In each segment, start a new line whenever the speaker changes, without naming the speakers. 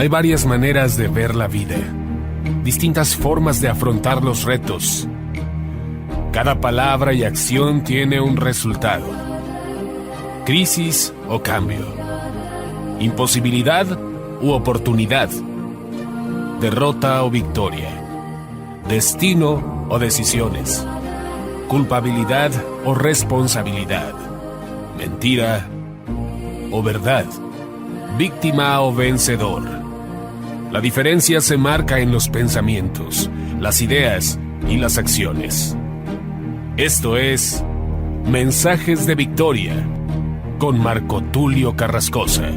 Hay varias maneras de ver la vida, distintas formas de afrontar los retos. Cada palabra y acción tiene un resultado. Crisis o cambio. Imposibilidad u oportunidad. Derrota o victoria. Destino o decisiones. Culpabilidad o responsabilidad. Mentira o verdad. Víctima o vencedor. La diferencia se marca en los pensamientos, las ideas y las acciones. Esto es Mensajes de Victoria con Marco Tulio Carrascosa.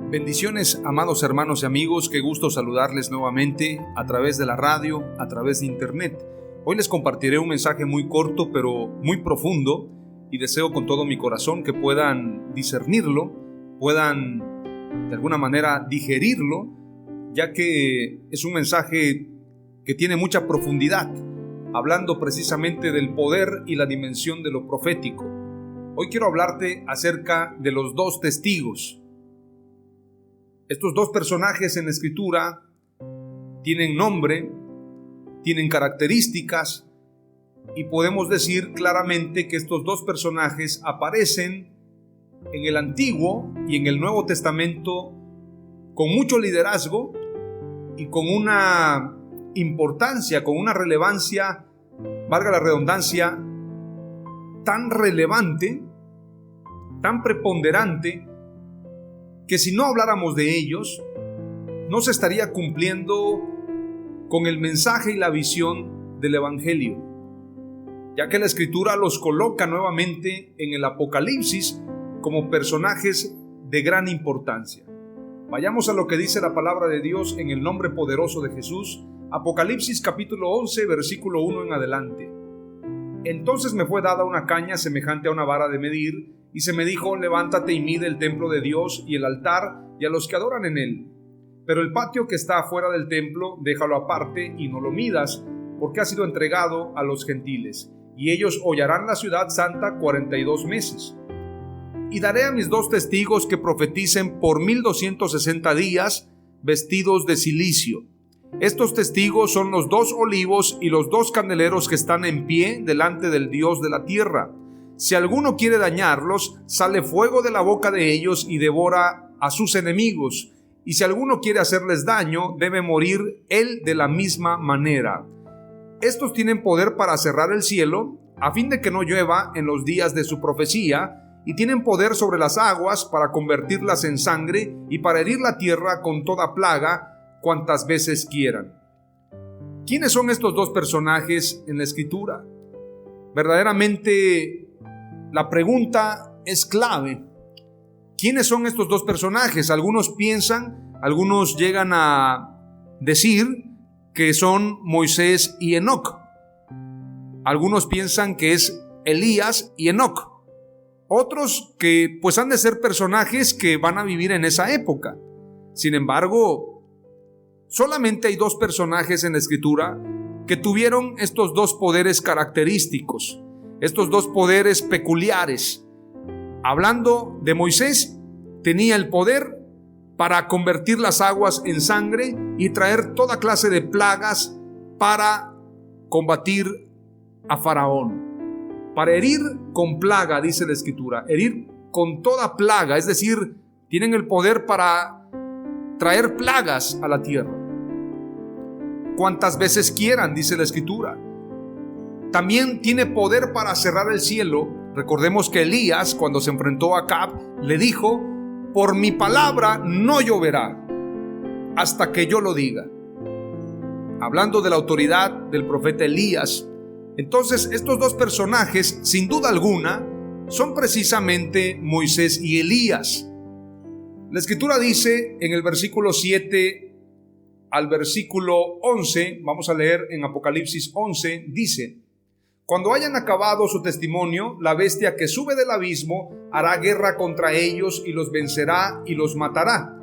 Bendiciones, amados hermanos y amigos, qué gusto saludarles nuevamente a través de la radio, a través de internet. Hoy les compartiré un mensaje muy corto pero muy profundo y deseo con todo mi corazón que puedan discernirlo, puedan de alguna manera digerirlo, ya que es un mensaje que tiene mucha profundidad, hablando precisamente del poder y la dimensión de lo profético. Hoy quiero hablarte acerca de los dos testigos. Estos dos personajes en la Escritura tienen nombre, tienen características y podemos decir claramente que estos dos personajes aparecen en el Antiguo y en el Nuevo Testamento con mucho liderazgo y con una importancia, con una relevancia, valga la redundancia, tan relevante, tan preponderante, que si no habláramos de ellos, no se estaría cumpliendo con el mensaje y la visión del Evangelio, ya que la Escritura los coloca nuevamente en el Apocalipsis como personajes de gran importancia. Vayamos a lo que dice la palabra de Dios en el nombre poderoso de Jesús. Apocalipsis capítulo 11, versículo 1 en adelante. Entonces me fue dada una caña semejante a una vara de medir, y se me dijo: levántate y mide el templo de Dios y el altar y a los que adoran en él. Pero el patio que está afuera del templo, déjalo aparte y no lo midas, porque ha sido entregado a los gentiles, y ellos hollarán la ciudad santa 42 meses. Y daré a mis dos testigos que profeticen por 1260 días, vestidos de cilicio. Estos testigos son los dos olivos y los dos candeleros que están en pie delante del Dios de la tierra. Si alguno quiere dañarlos, sale fuego de la boca de ellos y devora a sus enemigos. Y si alguno quiere hacerles daño, debe morir él de la misma manera. Estos tienen poder para cerrar el cielo, a fin de que no llueva en los días de su profecía, y tienen poder sobre las aguas para convertirlas en sangre y para herir la tierra con toda plaga cuantas veces quieran. ¿Quiénes son estos dos personajes en la Escritura? Verdaderamente, la pregunta es clave. ¿Quiénes son estos dos personajes? Algunos piensan, algunos llegan a decir que son Moisés y Enoc. Algunos piensan que es Elías y Enoc. Otros que pues han de ser personajes que van a vivir en esa época. Sin embargo, solamente hay dos personajes en la Escritura que tuvieron estos dos poderes característicos, estos dos poderes peculiares. Hablando de Moisés, tenía el poder para convertir las aguas en sangre y traer toda clase de plagas para combatir a Faraón. Para herir con plaga, dice la Escritura, herir con toda plaga, es decir, tienen el poder para traer plagas a la tierra. Cuantas veces quieran, dice la Escritura. También tiene poder para cerrar el cielo. Recordemos que Elías, cuando se enfrentó a Acab, le dijo: por mi palabra no lloverá hasta que yo lo diga. Hablando de la autoridad del profeta Elías. Entonces, estos dos personajes, sin duda alguna, son precisamente Moisés y Elías. La Escritura dice en el versículo 7 al versículo 11, vamos a leer en Apocalipsis 11, dice: cuando hayan acabado su testimonio, la bestia que sube del abismo hará guerra contra ellos y los vencerá y los matará.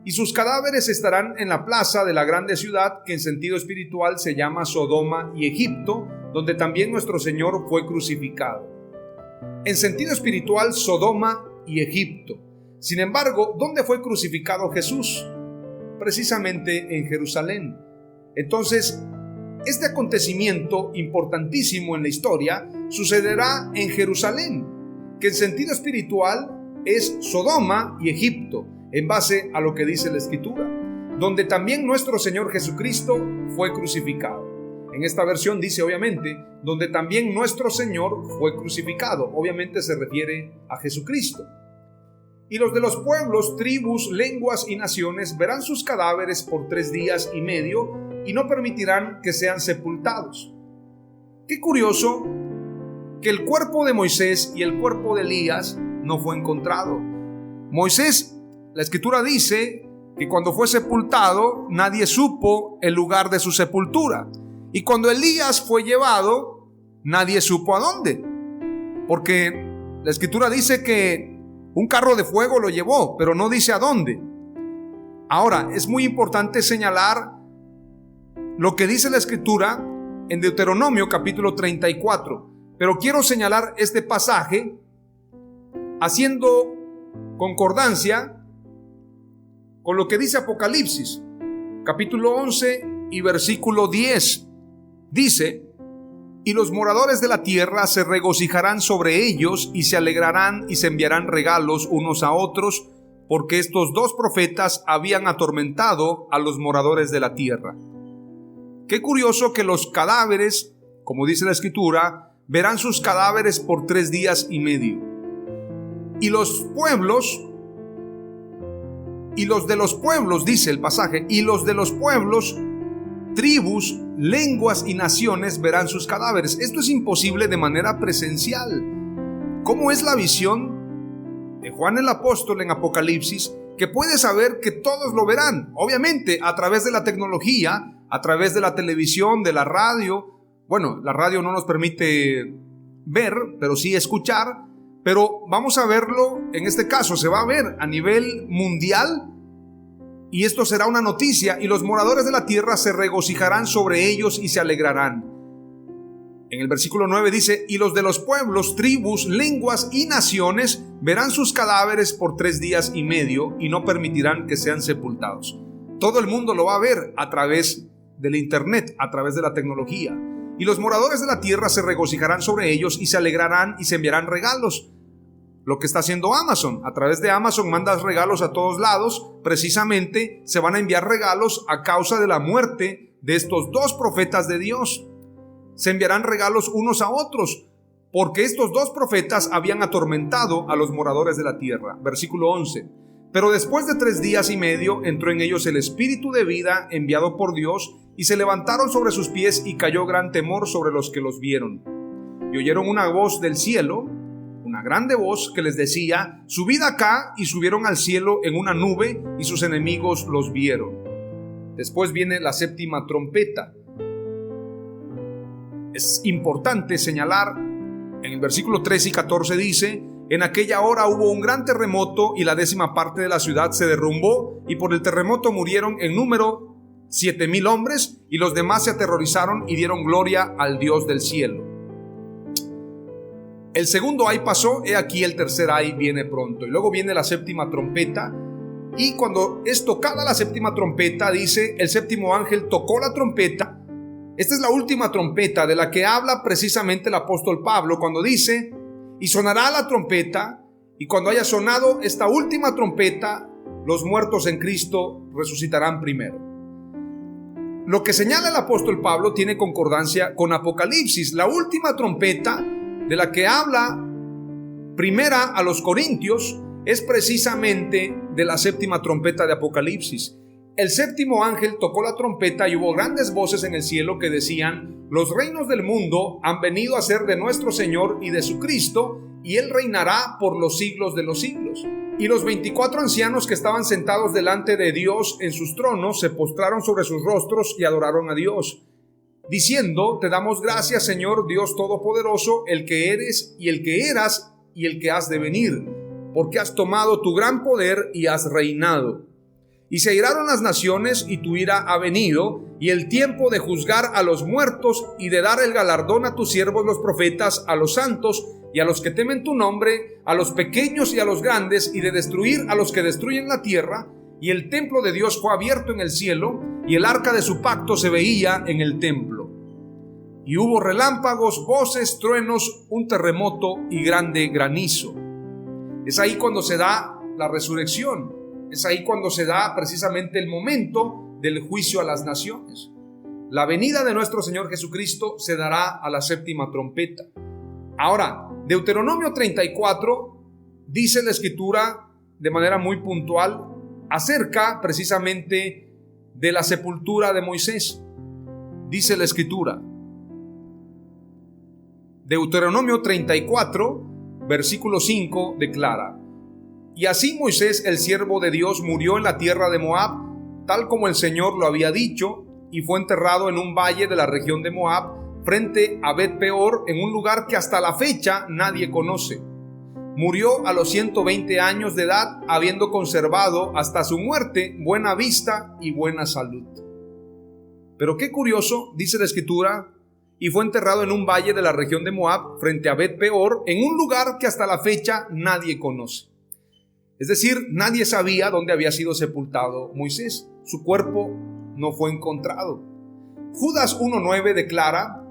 Y sus cadáveres estarán en la plaza de la grande ciudad, que en sentido espiritual se llama Sodoma y Egipto, donde también nuestro Señor fue crucificado. En sentido espiritual, Sodoma y Egipto. Sin embargo, ¿dónde fue crucificado Jesús? Precisamente en Jerusalén. Entonces, este acontecimiento importantísimo en la historia sucederá en Jerusalén, que en sentido espiritual es Sodoma y Egipto, en base a lo que dice la Escritura, donde también nuestro Señor Jesucristo fue crucificado. En esta versión dice obviamente, donde también nuestro Señor fue crucificado. Obviamente se refiere a Jesucristo. Y los de los pueblos, tribus, lenguas y naciones verán sus cadáveres por 3 días y medio y no permitirán que sean sepultados. Qué curioso que el cuerpo de Moisés y el cuerpo de Elías no fue encontrado. Moisés, la Escritura dice que cuando fue sepultado nadie supo el lugar de su sepultura. Y cuando Elías fue llevado, nadie supo a dónde. Porque la Escritura dice que un carro de fuego lo llevó, pero no dice a dónde. Ahora, es muy importante señalar lo que dice la Escritura en Deuteronomio capítulo 34. Pero quiero señalar este pasaje haciendo concordancia con lo que dice Apocalipsis capítulo 11 y versículo 10. Dice: y los moradores de la tierra se regocijarán sobre ellos y se alegrarán y se enviarán regalos unos a otros, porque estos 2 profetas habían atormentado a los moradores de la tierra. Qué curioso que los cadáveres, como dice la Escritura, verán sus cadáveres por 3 días y medio. Y los pueblos, y los de los pueblos, dice el pasaje, y los de los pueblos, tribus, lenguas y naciones verán sus cadáveres. Esto es imposible de manera presencial. ¿Cómo es la visión de Juan el Apóstol en Apocalipsis, que puede saber que todos lo verán? Obviamente a través de la tecnología, a través de la televisión, de la radio. Bueno, la radio no nos permite ver, pero sí escuchar. Pero vamos a verlo, en este caso se va a ver a nivel mundial. Y esto será una noticia, y los moradores de la tierra se regocijarán sobre ellos y se alegrarán. En el versículo 9 dice: y los de los pueblos, tribus, lenguas y naciones verán sus cadáveres por 3 días y medio y no permitirán que sean sepultados. Todo el mundo lo va a ver a través del internet, a través de la tecnología. Y los moradores de la tierra se regocijarán sobre ellos y se alegrarán y se enviarán regalos. Lo que está haciendo Amazon, a través de Amazon mandas regalos a todos lados. Precisamente se van a enviar regalos a causa de la muerte de estos 2 profetas de Dios. Se enviarán regalos unos a otros, porque estos 2 profetas habían atormentado a los moradores de la tierra. Versículo 11. Pero después de 3 días y medio entró en ellos el espíritu de vida enviado por Dios, y se levantaron sobre sus pies, y cayó gran temor sobre los que los vieron. Y oyeron una voz del cielo, una grande voz que les decía: subid acá, y subieron al cielo en una nube, y sus enemigos los vieron. Después viene la 7ª trompeta. Es importante señalar, en el versículo 13 y 14 dice: en aquella hora hubo un gran terremoto, y la 10ª parte de la ciudad se derrumbó, y por el terremoto murieron en número 7,000 hombres, y los demás se aterrorizaron y dieron gloria al Dios del cielo. El segundo ay pasó, he aquí el tercer ay viene pronto. Y luego viene la 7ª trompeta, y cuando es tocada la 7ª trompeta, dice: el 7º ángel tocó la trompeta. Esta es la última trompeta de la que habla precisamente el apóstol Pablo cuando dice: y sonará la trompeta, y cuando haya sonado esta última trompeta, los muertos en Cristo resucitarán primero. Lo que señala el apóstol Pablo tiene concordancia con Apocalipsis. La última trompeta de la que habla primera a los Corintios es precisamente de la 7ª trompeta de Apocalipsis. El 7º ángel tocó la trompeta y hubo grandes voces en el cielo que decían: los reinos del mundo han venido a ser de nuestro Señor y de su Cristo, y Él reinará por los siglos de los siglos. Y los 24 ancianos que estaban sentados delante de Dios en sus tronos se postraron sobre sus rostros y adoraron a Dios, diciendo: Te damos gracias, Señor Dios Todopoderoso, el que eres y el que eras y el que has de venir, porque has tomado tu gran poder y has reinado. Y se iraron las naciones y tu ira ha venido, y el tiempo de juzgar a los muertos y de dar el galardón a tus siervos los profetas, a los santos y a los que temen tu nombre, a los pequeños y a los grandes, y de destruir a los que destruyen la tierra. Y el templo de Dios fue abierto en el cielo, y el arca de su pacto se veía en el templo. Y hubo relámpagos, voces, truenos, un terremoto y grande granizo. Es ahí cuando se da la resurrección. Es ahí cuando se da precisamente el momento del juicio a las naciones. La venida de nuestro Señor Jesucristo se dará a la séptima trompeta. Ahora, Deuteronomio 34 dice la Escritura de manera muy puntual acerca precisamente de la sepultura de Moisés. Dice la Escritura, Deuteronomio 34, versículo 5 declara: Y así Moisés, el siervo de Dios, murió en la tierra de Moab, tal como el Señor lo había dicho, y fue enterrado en un valle de la región de Moab, frente a Bet-peor, en un lugar que hasta la fecha nadie conoce. Murió a los 120 años de edad, habiendo conservado hasta su muerte buena vista y buena salud. Pero qué curioso, dice la Escritura, y fue enterrado en un valle de la región de Moab, frente a Bet-peor, en un lugar que hasta la fecha nadie conoce. Es decir, nadie sabía dónde había sido sepultado Moisés. Su cuerpo no fue encontrado. Judas 1:9 declara: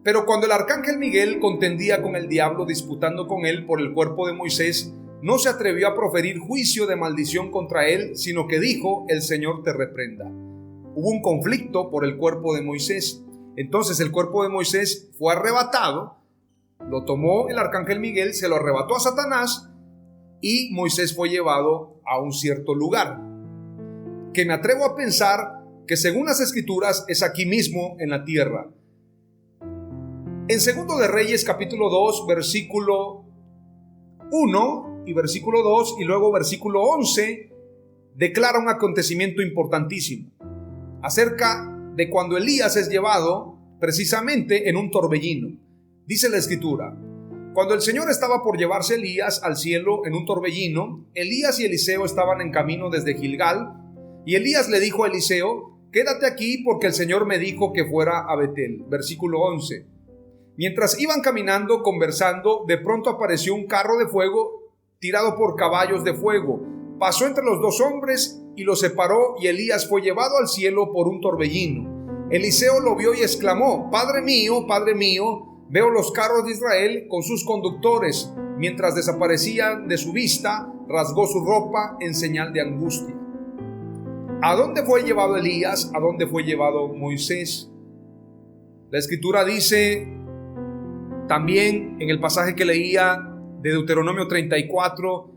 Pero cuando el arcángel Miguel contendía con el diablo, disputando con él por el cuerpo de Moisés, no se atrevió a proferir juicio de maldición contra él, sino que dijo: El Señor te reprenda. Hubo un conflicto por el cuerpo de Moisés. Entonces el cuerpo de Moisés fue arrebatado, lo tomó el arcángel Miguel, se lo arrebató a Satanás, y Moisés fue llevado a un cierto lugar, que me atrevo a pensar que según las Escrituras es aquí mismo en la tierra. En 2 de Reyes capítulo 2 versículo 1 y versículo 2 y luego versículo 11 declara un acontecimiento importantísimo acerca de cuando Elías es llevado precisamente en un torbellino. Dice la Escritura: Cuando el Señor estaba por llevarse a Elías al cielo en un torbellino, Elías y Eliseo estaban en camino desde Gilgal, y Elías le dijo a Eliseo: Quédate aquí porque el Señor me dijo que fuera a Betel. Versículo 11. Mientras iban caminando, conversando, de pronto apareció un carro de fuego tirado por caballos de fuego. Pasó entre los dos hombres y los separó, y Elías fue llevado al cielo por un torbellino. Eliseo lo vio y exclamó: Padre mío, veo los carros de Israel con sus conductores. Mientras desaparecían de su vista, rasgó su ropa en señal de angustia. ¿A dónde fue llevado Elías? ¿A dónde fue llevado Moisés? La Escritura dice también en el pasaje que leía de Deuteronomio 34,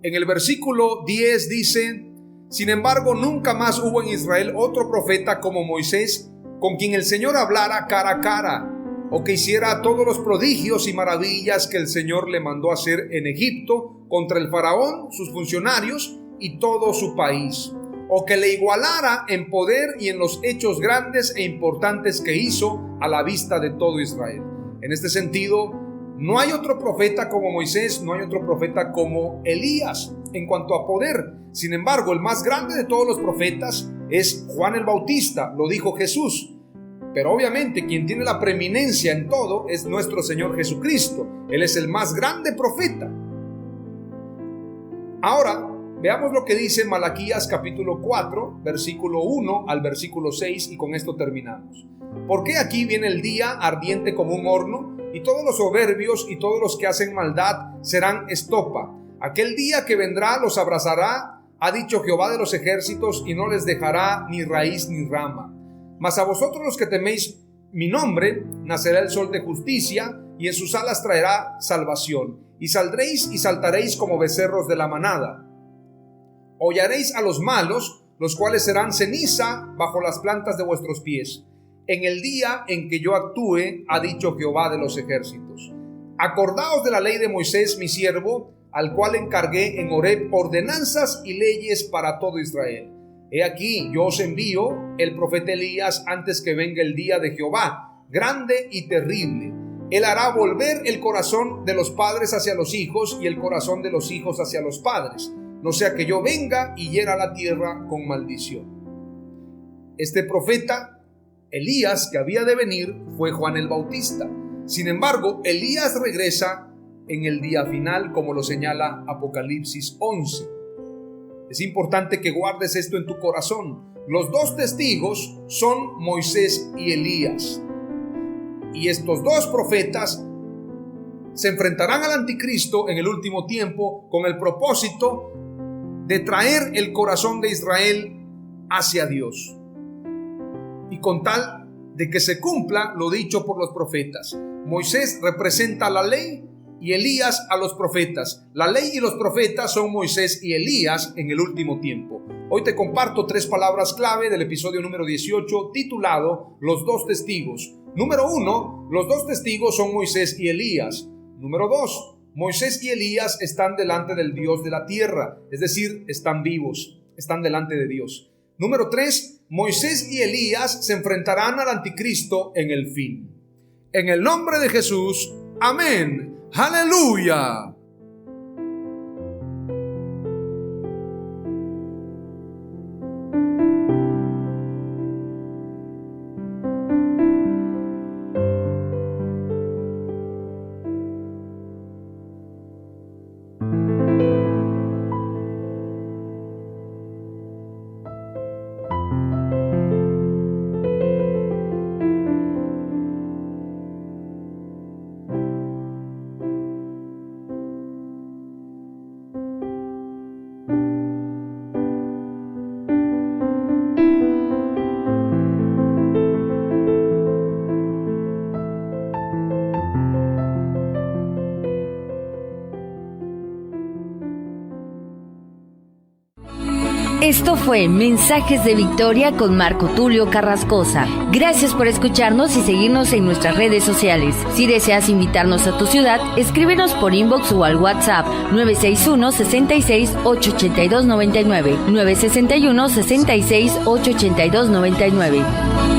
en el versículo 10 dice: Sin embargo, nunca más hubo en Israel otro profeta como Moisés, con quien el Señor hablara cara a cara, o que hiciera todos los prodigios y maravillas que el Señor le mandó hacer en Egipto contra el faraón, sus funcionarios y todo su país, o que le igualara en poder y en los hechos grandes e importantes que hizo a la vista de todo Israel. En este sentido, no hay otro profeta como Moisés, no hay otro profeta como Elías en cuanto a poder. Sin embargo, el más grande de todos los profetas es Juan el Bautista, lo dijo Jesús. Pero obviamente quien tiene la preeminencia en todo es nuestro Señor Jesucristo. Él es el más grande profeta. Ahora, veamos lo que dice Malaquías capítulo 4, versículo 1 al versículo 6, y con esto terminamos. Porque aquí viene el día ardiente como un horno, y todos los soberbios y todos los que hacen maldad serán estopa. Aquel día que vendrá los abrazará, ha dicho Jehová de los ejércitos, y no les dejará ni raíz ni rama. Mas a vosotros los que teméis mi nombre, nacerá el sol de justicia, y en sus alas traerá salvación. Y saldréis y saltaréis como becerros de la manada. Hollaréis a los malos, los cuales serán ceniza bajo las plantas de vuestros pies, en el día en que yo actúe, ha dicho Jehová de los ejércitos. Acordaos de la ley de Moisés mi siervo, al cual encargué en Horeb ordenanzas y leyes para todo Israel. He aquí, yo os envío el profeta Elías antes que venga el día de Jehová, grande y terrible. Él hará volver el corazón de los padres hacia los hijos y el corazón de los hijos hacia los padres, no sea que yo venga y hiera la tierra con maldición. Este profeta Elías que había de venir fue Juan el Bautista. Sin embargo, Elías regresa en el día final, como lo señala Apocalipsis 11. Es importante que guardes esto en tu corazón. Los dos testigos son Moisés y Elías. Y estos dos profetas se enfrentarán al anticristo en el último tiempo con el propósito de traer el corazón de Israel hacia Dios. Y con tal de que se cumpla lo dicho por los profetas. Moisés representa la ley y Elías a los profetas. La ley y los profetas son Moisés y Elías en el último tiempo. Hoy te comparto 3 palabras clave del episodio número 18 titulado Los dos testigos. Número 1, los dos testigos son Moisés y Elías. Número 2, Moisés y Elías están delante del Dios de la tierra, es decir, están vivos, están delante de Dios. Número 3, Moisés y Elías se enfrentarán al anticristo en el fin. En el nombre de Jesús, amén. ¡Aleluya!
Esto fue Mensajes de Victoria con Marco Tulio Carrascosa. Gracias por escucharnos y seguirnos en nuestras redes sociales. Si deseas invitarnos a tu ciudad, escríbenos por inbox o al WhatsApp 961-66-882-99, 961-66-882-99.